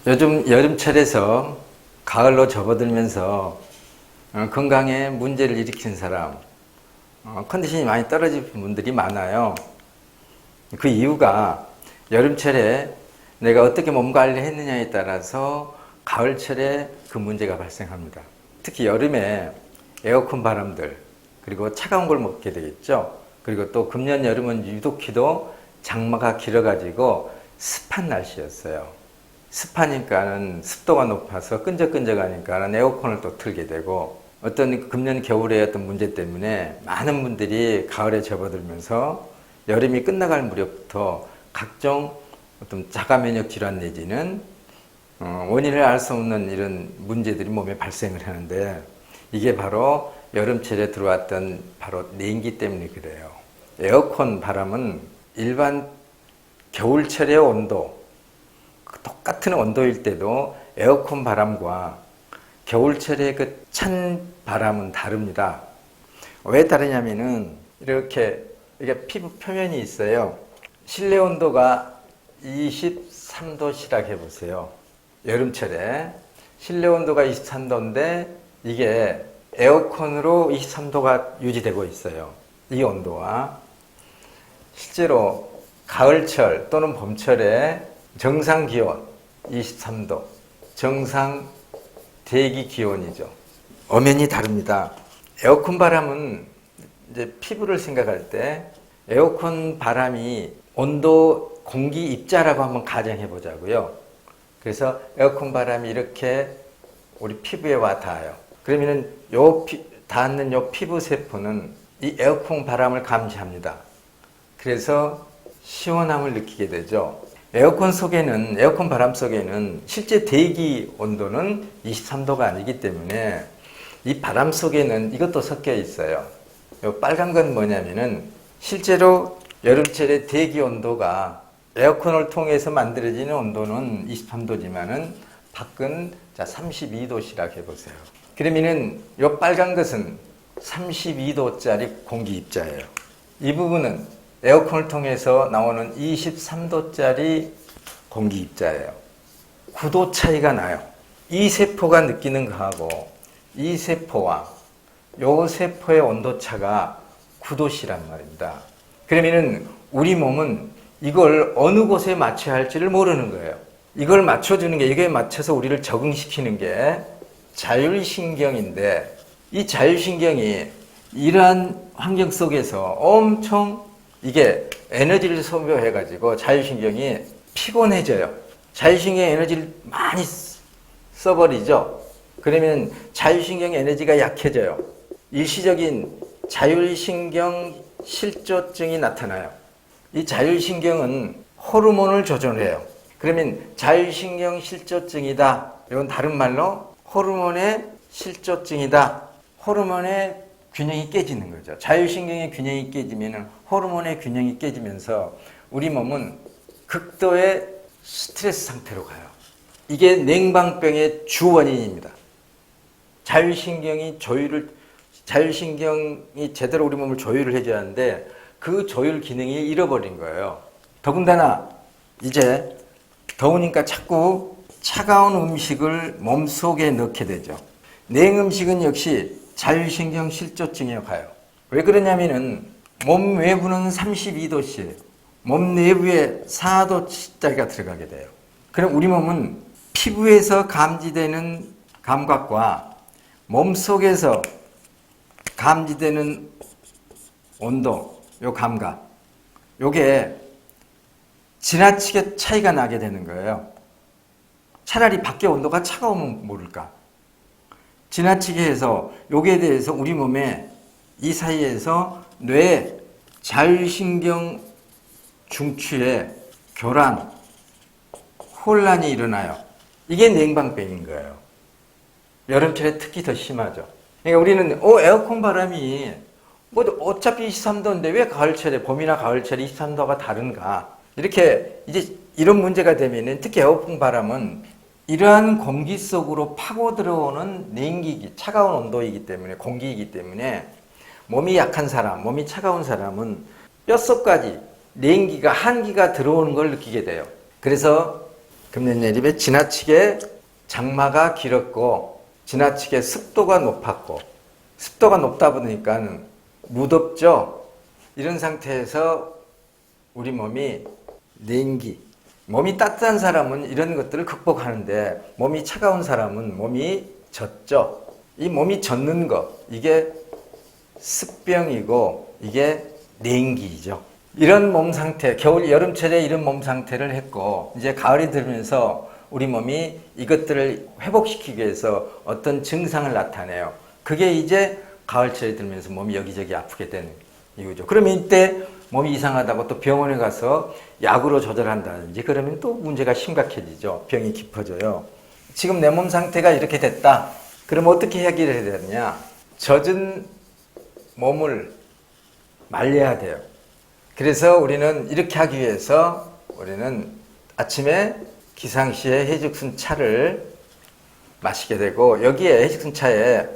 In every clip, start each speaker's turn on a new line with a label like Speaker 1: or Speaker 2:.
Speaker 1: 요즘 여름철에서 가을로 접어들면서 건강에 문제를 일으키는 사람, 컨디션이 많이 떨어진 분들이 많아요. 그 이유가 여름철에 내가 어떻게 몸 관리를 했느냐에 따라서 가을철에 그 문제가 발생합니다. 특히 여름에 에어컨 바람들, 그리고 차가운 걸 먹게 되겠죠. 그리고 또 금년 여름은 유독히도 장마가 길어가지고 습한 날씨였어요. 습하니까는 습도가 높아서 끈적끈적하니까는 에어컨을 또 틀게 되고, 어떤 금년 겨울의 어떤 문제 때문에 많은 분들이 가을에 접어들면서 여름이 끝나갈 무렵부터 각종 어떤 자가 면역 질환 내지는 원인을 알 수 없는 이런 문제들이 몸에 발생을 하는데, 이게 바로 여름철에 들어왔던 바로 냉기 때문에 그래요. 에어컨 바람은 일반 겨울철의 온도, 똑같은 온도일 때도 에어컨 바람과 겨울철의 그 찬 바람은 다릅니다. 왜 다르냐면은 이렇게 피부 표면이 있어요. 실내 온도가 23도시라고 해보세요. 여름철에 실내 온도가 23도인데 이게 에어컨으로 23도가 유지되고 있어요. 이 온도와 실제로 가을철 또는 봄철에 정상 기온 23도, 정상 대기 기온이죠. 엄연히 다릅니다. 에어컨 바람은 이제 피부를 생각할 때 에어컨 바람이 온도 공기 입자라고 한번 가정해 보자고요. 그래서 에어컨 바람이 이렇게 우리 피부에 와 닿아요. 그러면은 닿는 요 피부 세포는 이 에어컨 바람을 감지합니다. 그래서 시원함을 느끼게 되죠. 에어컨 바람 속에는 실제 대기 온도는 23도가 아니기 때문에 이 바람 속에는 이것도 섞여 있어요. 요 빨간 건 뭐냐면은 실제로 여름철에 대기 온도가 에어컨을 통해서 만들어지는 온도는 23도지만은 밖은 32도시라고 해보세요. 그러면은 요 빨간 것은 32도짜리 공기 입자예요. 이 부분은 에어컨을 통해서 나오는 23도짜리 공기 입자예요. 9도 차이가 나요. 이 세포가 느끼는 거하고 이 세포와 요 세포의 온도차가 9도씨란 말입니다. 그러면은 우리 몸은 이걸 어느 곳에 맞춰야 할지를 모르는 거예요. 이걸 맞춰주는 게, 이거에 맞춰서 우리를 적응시키는 게 자율신경인데, 이 자율신경이 이러한 환경 속에서 엄청 이게 에너지를 소모해가지고 자율신경이 피곤해져요. 자율신경 에너지를 많이 써버리죠. 그러면 자율신경 에너지가 약해져요. 일시적인 자율신경 실조증이 나타나요. 이 자율신경은 호르몬을 조절해요. 그러면 자율신경 실조증이다. 이건 다른 말로 호르몬의 실조증이다. 호르몬의 균형이 깨지는 거죠. 자율신경의 균형이 깨지면 호르몬의 균형이 깨지면서 우리 몸은 극도의 스트레스 상태로 가요. 이게 냉방병의 주 원인입니다. 자율신경이 제대로 우리 몸을 조율을 해줘야 하는데 그 조율 기능이 잃어버린 거예요. 더군다나 이제 더우니까 자꾸 차가운 음식을 몸속에 넣게 되죠. 냉음식은 역시 자율신경 실조증에 가요. 왜 그러냐면은 몸 외부는 32도씨, 몸 내부에 4도짜리가 들어가게 돼요. 그럼 우리 몸은 피부에서 감지되는 감각과 몸속에서 감지되는 온도, 요 감각, 요게 지나치게 차이가 나게 되는 거예요. 차라리 밖에 온도가 차가우면 모를까. 지나치게 해서 요게 대해서 우리 몸에 이 사이에서 뇌 자율신경 중추에 교란, 혼란이 일어나요. 이게 냉방병인 거예요. 여름철에 특히 더 심하죠. 그러니까 우리는 에어컨 바람이 뭐 어차피 23도인데 왜 가을철에, 봄이나 가을철에 23도가 다른가. 이렇게 이제 이런 문제가 되면은 특히 에어컨 바람은 이러한 공기 속으로 파고 들어오는 냉기기, 차가운 온도이기 때문에, 공기이기 때문에 몸이 약한 사람, 몸이 차가운 사람은 뼛속까지 냉기가, 한기가 들어오는 걸 느끼게 돼요. 그래서 금년예립에 지나치게 장마가 길었고 지나치게 습도가 높았고 습도가 높다 보니까 무덥죠. 이런 상태에서 우리 몸이 냉기, 몸이 따뜻한 사람은 이런 것들을 극복하는데 몸이 차가운 사람은 몸이 젖죠. 이 몸이 젖는 것, 이게 습병이고 이게 냉기죠. 이런 몸 상태, 겨울, 여름철에 이런 몸 상태를 했고 이제 가을이 들면서 우리 몸이 이것들을 회복시키기 위해서 어떤 증상을 나타내요. 그게 이제 가을철에 들면서 몸이 여기저기 아프게 되는 이유죠. 그러면 이때 몸이 이상하다고 또 병원에 가서 약으로 조절한다든지 그러면 또 문제가 심각해지죠. 병이 깊어져요. 지금 내 몸 상태가 이렇게 됐다. 그럼 어떻게 해결해야 되느냐? 젖은 몸을 말려야 돼요. 그래서 우리는 이렇게 하기 위해서 우리는 아침에 기상시에 해죽순 차를 마시게 되고 여기에 해죽순 차에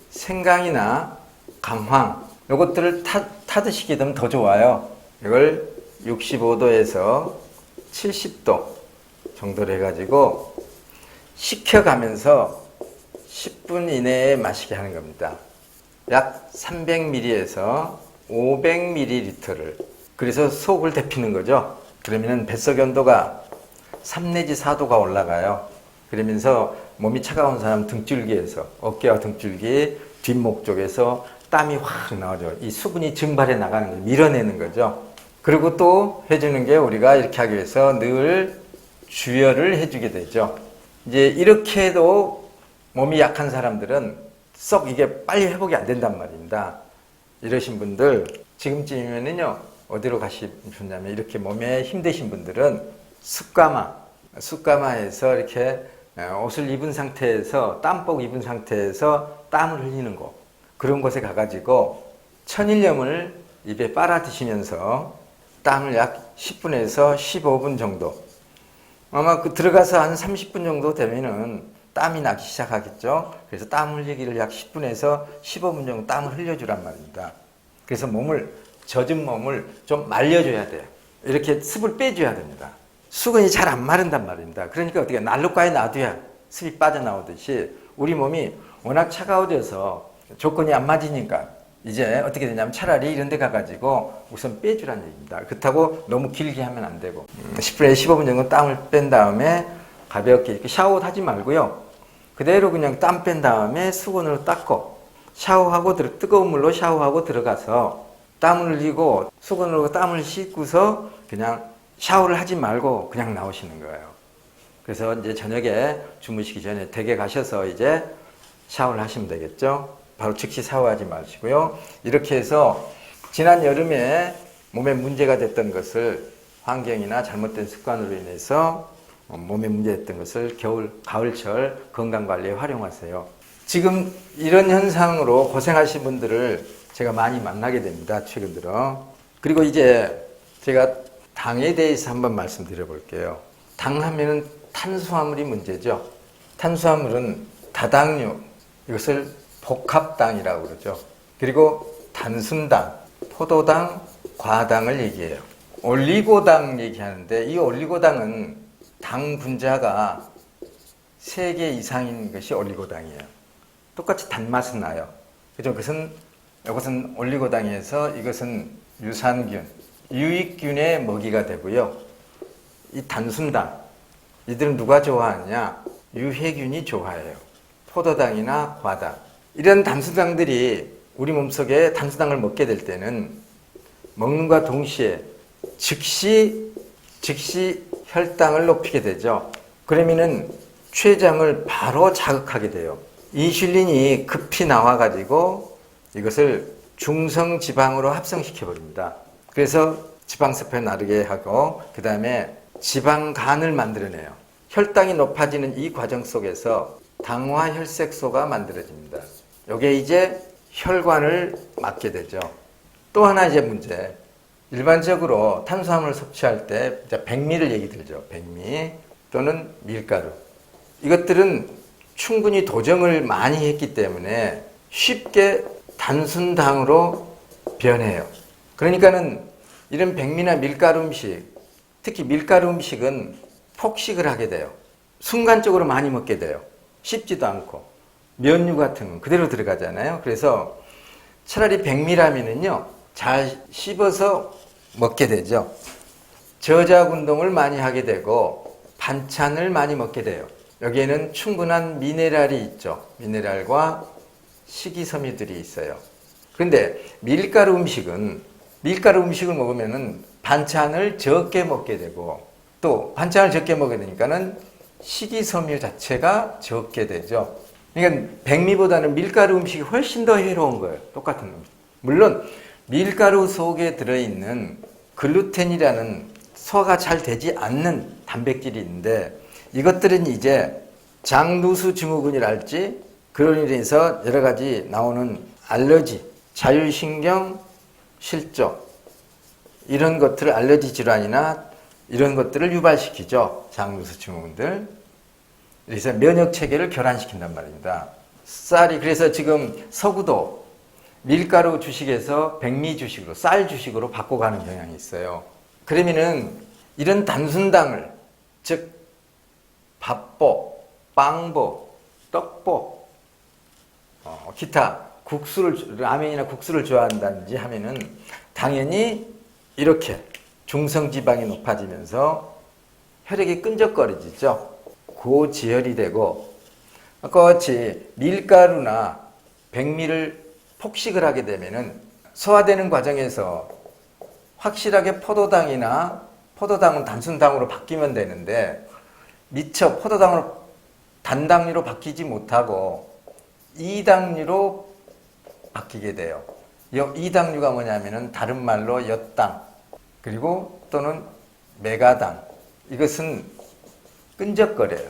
Speaker 1: 생강이나 강황 이것들을 타드시게 되면 더 좋아요. 이걸 65도에서 70도 정도로 해가지고 식혀가면서 10분 이내에 마시게 하는 겁니다. 약 300ml에서 500ml를 그래서 속을 데피는 거죠. 그러면 뱃속 온도가 3 내지 4도가 올라가요. 그러면서 몸이 차가운 사람 등줄기에서 어깨와 등줄기 뒷목 쪽에서 땀이 확 나오죠. 이 수분이 증발해 나가는 걸 밀어내는 거죠. 그리고 또 해주는 게 우리가 이렇게 하기 위해서 늘 주열을 해주게 되죠. 이제 이렇게 해도 몸이 약한 사람들은 썩 이게 빨리 회복이 안 된단 말입니다. 이러신 분들 지금쯤이면은요 어디로 가시냐면 이렇게 몸에 힘드신 분들은 숯가마에서 이렇게 옷을 입은 상태에서 땀복 입은 상태에서 땀을 흘리는 곳 그런 곳에 가가지고 천일염을 입에 빨아 드시면서 땀을 약 10분에서 15분 정도 아마 그 들어가서 한 30분 정도 되면은 땀이 나기 시작하겠죠. 그래서 땀 흘리기를 약 10분에서 15분 정도 땀을 흘려주란 말입니다. 그래서 젖은 몸을 좀 말려줘야 돼요. 이렇게 습을 빼줘야 됩니다. 수건이 잘 안 마른단 말입니다. 그러니까 어떻게 난로가에 놔둬야 습이 빠져나오듯이 우리 몸이 워낙 차가워져서 조건이 안 맞으니까 이제 어떻게 되냐면 차라리 이런 데 가가지고 우선 빼주라는 얘기입니다. 그렇다고 너무 길게 하면 안 되고 10분에서 15분 정도 땀을 뺀 다음에 가볍게 이렇게 샤워도 하지 말고요. 그대로 그냥 땀 뺀 다음에 수건으로 닦고 샤워하고 뜨거운 물로 샤워하고 들어가서 땀을 흘리고 수건으로 땀을 씻고서 그냥 샤워를 하지 말고 그냥 나오시는 거예요. 그래서 이제 저녁에 주무시기 전에 댁에 가셔서 이제 샤워를 하시면 되겠죠. 바로 즉시 샤워하지 마시고요. 이렇게 해서 지난 여름에 몸에 문제가 됐던 것을 환경이나 잘못된 습관으로 인해서 몸에 문제됐던 것을 가을철 건강관리에 활용하세요. 지금 이런 현상으로 고생하신 분들을 제가 많이 만나게 됩니다. 최근 들어. 그리고 이제 제가 당에 대해서 한번 말씀드려 볼게요. 당 하면은 탄수화물이 문제죠. 탄수화물은 다당류, 이것을 복합당이라고 그러죠. 그리고 단순당, 포도당, 과당을 얘기해요. 올리고당 얘기하는데 이 올리고당은 당 분자가 3개 이상인 것이 올리고당이에요. 똑같이 단맛은 나요. 그죠? 이것은 올리고당에서 이것은 유산균, 유익균의 먹이가 되고요. 이 단순당, 이들은 누가 좋아하느냐? 유해균이 좋아해요. 포도당이나 과당. 이런 단순당들이 우리 몸속에 단순당을 먹게 될 때는 먹는과 동시에 즉시 혈당을 높이게 되죠. 그러면은 췌장을 바로 자극하게 돼요. 인슐린이 급히 나와가지고 이것을 중성지방으로 합성시켜 버립니다. 그래서 지방세포에 나르게 하고 그 다음에 지방간을 만들어내요. 혈당이 높아지는 이 과정 속에서 당화혈색소가 만들어집니다. 이게 이제 혈관을 막게 되죠. 또 하나 이제 문제. 일반적으로 탄수화물을 섭취할 때 백미를 얘기 들죠. 백미 또는 밀가루. 이것들은 충분히 도정을 많이 했기 때문에 쉽게 단순당으로 변해요. 그러니까는 이런 백미나 밀가루 음식, 특히 밀가루 음식은 폭식을 하게 돼요. 순간적으로 많이 먹게 돼요. 씹지도 않고. 면류 같은 건 그대로 들어가잖아요. 그래서 차라리 백미라면은요, 잘 씹어서 먹게 되죠. 저작 운동을 많이 하게 되고 반찬을 많이 먹게 돼요. 여기에는 충분한 미네랄이 있죠. 미네랄과 식이섬유들이 있어요. 그런데 밀가루 음식을 먹으면은 반찬을 적게 먹게 되고, 또 반찬을 적게 먹게 되니까는 식이섬유 자체가 적게 되죠. 그러니까 백미보다는 밀가루 음식이 훨씬 더 해로운 거예요. 똑같은 음식. 물론 밀가루 속에 들어있는 글루텐이라는 소화가 잘 되지 않는 단백질이 있는데, 이것들은 이제 장누수 증후군이랄지 그런 일에 인해서 여러 가지 나오는 알러지, 자율신경 실조, 이런 것들을 알러지 질환이나 이런 것들을 유발시키죠. 장누수 증후군들. 그래서 면역 체계를 교란시킨단 말입니다. 쌀이, 그래서 지금 서구도 밀가루 주식에서 백미 주식으로, 쌀 주식으로 바꿔가는 경향이 있어요. 그러면은 이런 단순당을, 즉 밥보, 빵보, 떡보, 기타 국수를, 라면이나 국수를 좋아한다든지 하면은 당연히 이렇게 중성지방이 높아지면서 혈액이 끈적거려지죠. 고지혈이 되고, 아까 같이 밀가루나 백미를 폭식을 하게 되면은 소화되는 과정에서 확실하게 포도당은 단순당으로 바뀌면 되는데, 미처 포도당으로 단당류로 바뀌지 못하고 이당류로 바뀌게 돼요. 이당류가 뭐냐면은 다른 말로 엿당, 그리고 또는 메가당. 이것은 끈적거려요.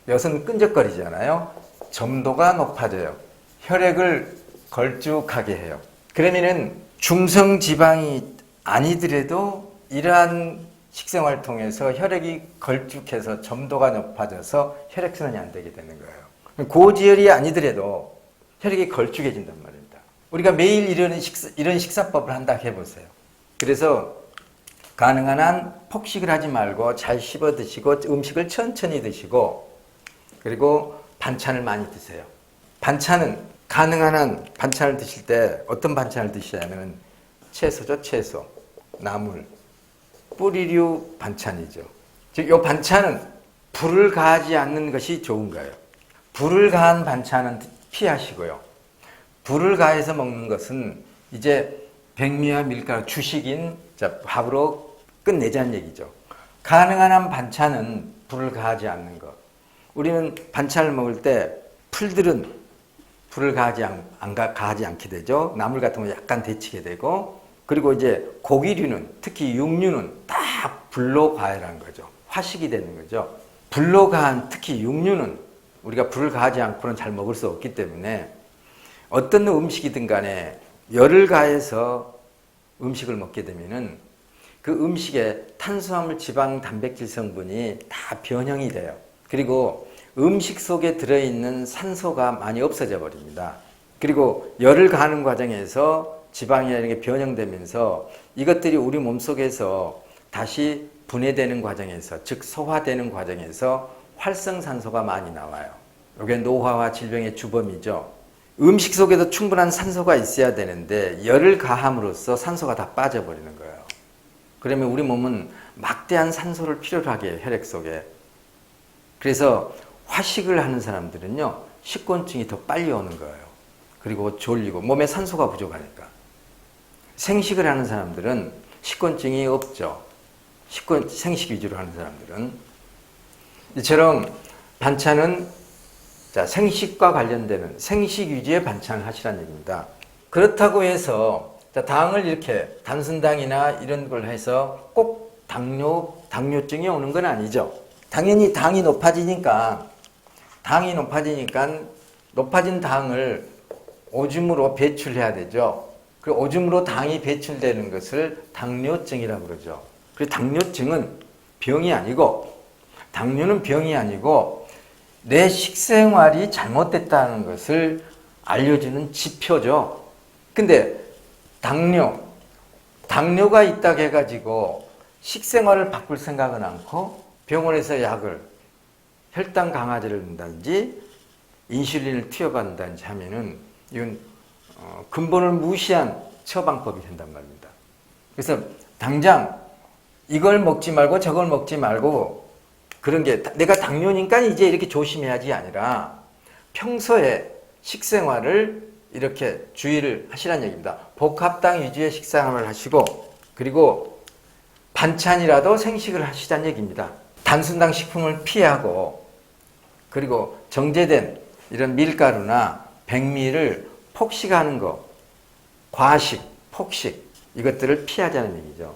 Speaker 1: 엿은 끈적거리잖아요. 점도가 높아져요. 혈액을 걸쭉하게 해요. 그러면은 중성지방이 아니더라도 이러한 식생활을 통해서 혈액이 걸쭉해서 점도가 높아져서 혈액순환이 안 되게 되는 거예요. 고지혈이 아니더라도 혈액이 걸쭉해진단 말입니다. 우리가 매일 이런 식사법을 한다 해보세요. 그래서 가능한 한 폭식을 하지 말고 잘 씹어 드시고 음식을 천천히 드시고, 그리고 반찬을 많이 드세요. 반찬은 가능한 한 반찬을 드실 때 어떤 반찬을 드시냐면 채소죠. 채소, 나물, 뿌리류 반찬이죠. 즉, 이 반찬은 불을 가하지 않는 것이 좋은 거예요. 불을 가한 반찬은 피하시고요. 불을 가해서 먹는 것은 이제 백미와 밀가루 주식인 밥으로 끝내자는 얘기죠. 가능한 한 반찬은 불을 가하지 않는 것. 우리는 반찬을 먹을 때 풀들은 불을 가하지 않게 되죠. 나물 같은 거 약간 데치게 되고, 그리고 이제 고기류는, 특히 육류는 다 불로 가열한 거죠. 화식이 되는 거죠. 불로 가한, 특히 육류는 우리가 불을 가하지 않고는 잘 먹을 수 없기 때문에 어떤 음식이든 간에 열을 가해서 음식을 먹게 되면은 그 음식의 탄수화물, 지방, 단백질 성분이 다 변형이 돼요. 그리고 음식 속에 들어있는 산소가 많이 없어져 버립니다. 그리고 열을 가하는 과정에서 지방이나 이런 게 변형되면서 이것들이 우리 몸속에서 다시 분해되는 과정에서, 즉 소화되는 과정에서 활성산소가 많이 나와요. 이게 노화와 질병의 주범이죠. 음식 속에도 충분한 산소가 있어야 되는데 열을 가함으로써 산소가 다 빠져버리는 거예요. 그러면 우리 몸은 막대한 산소를 필요로 하게 해요, 혈액 속에. 그래서 화식을 하는 사람들은요, 식곤증이 더 빨리 오는 거예요. 그리고 졸리고 몸에 산소가 부족하니까. 생식을 하는 사람들은 식곤증이 없죠. 생식 위주로 하는 사람들은. 이처럼 반찬은 생식과 관련되는 생식 위주의 반찬을 하시라는 얘기입니다. 그렇다고 해서 당을 이렇게 단순당이나 이런 걸 해서 꼭 당뇨증이 오는 건 아니죠. 당연히 당이 높아지니까 높아진 당을 오줌으로 배출해야 되죠. 그 오줌으로 당이 배출되는 것을 당뇨증이라고 그러죠. 그래서 당뇨증은 병이 아니고, 당뇨는 병이 아니고 내 식생활이 잘못됐다는 것을 알려주는 지표죠. 근데 당뇨가 있다고 해가지고 식생활을 바꿀 생각은 않고 병원에서 약을 혈당 강화제를 넣는다든지 인슐린을 투여받는다든지 하면은 이건 근본을 무시한 처방법이 된단 말입니다. 그래서 당장 이걸 먹지 말고 저걸 먹지 말고 그런 게 내가 당뇨니까 이제 이렇게 조심해야지 아니라 평소에 식생활을 이렇게 주의를 하시라는 얘기입니다. 복합당 위주의 식생활을 하시고 그리고 반찬이라도 생식을 하시자는 얘기입니다. 단순당 식품을 피하고 그리고 정제된 이런 밀가루나 백미를 폭식하는 거, 과식, 폭식 이것들을 피하자는 얘기죠.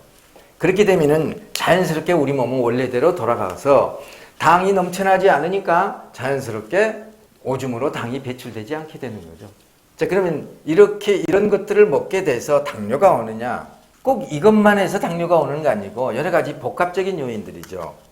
Speaker 1: 그렇게 되면은 자연스럽게 우리 몸은 원래대로 돌아가서 당이 넘쳐나지 않으니까 자연스럽게 오줌으로 당이 배출되지 않게 되는 거죠. 자, 그러면 이런 것들을 먹게 돼서 당뇨가 오느냐? 꼭 이것만 해서 당뇨가 오는 거 아니고 여러 가지 복합적인 요인들이죠.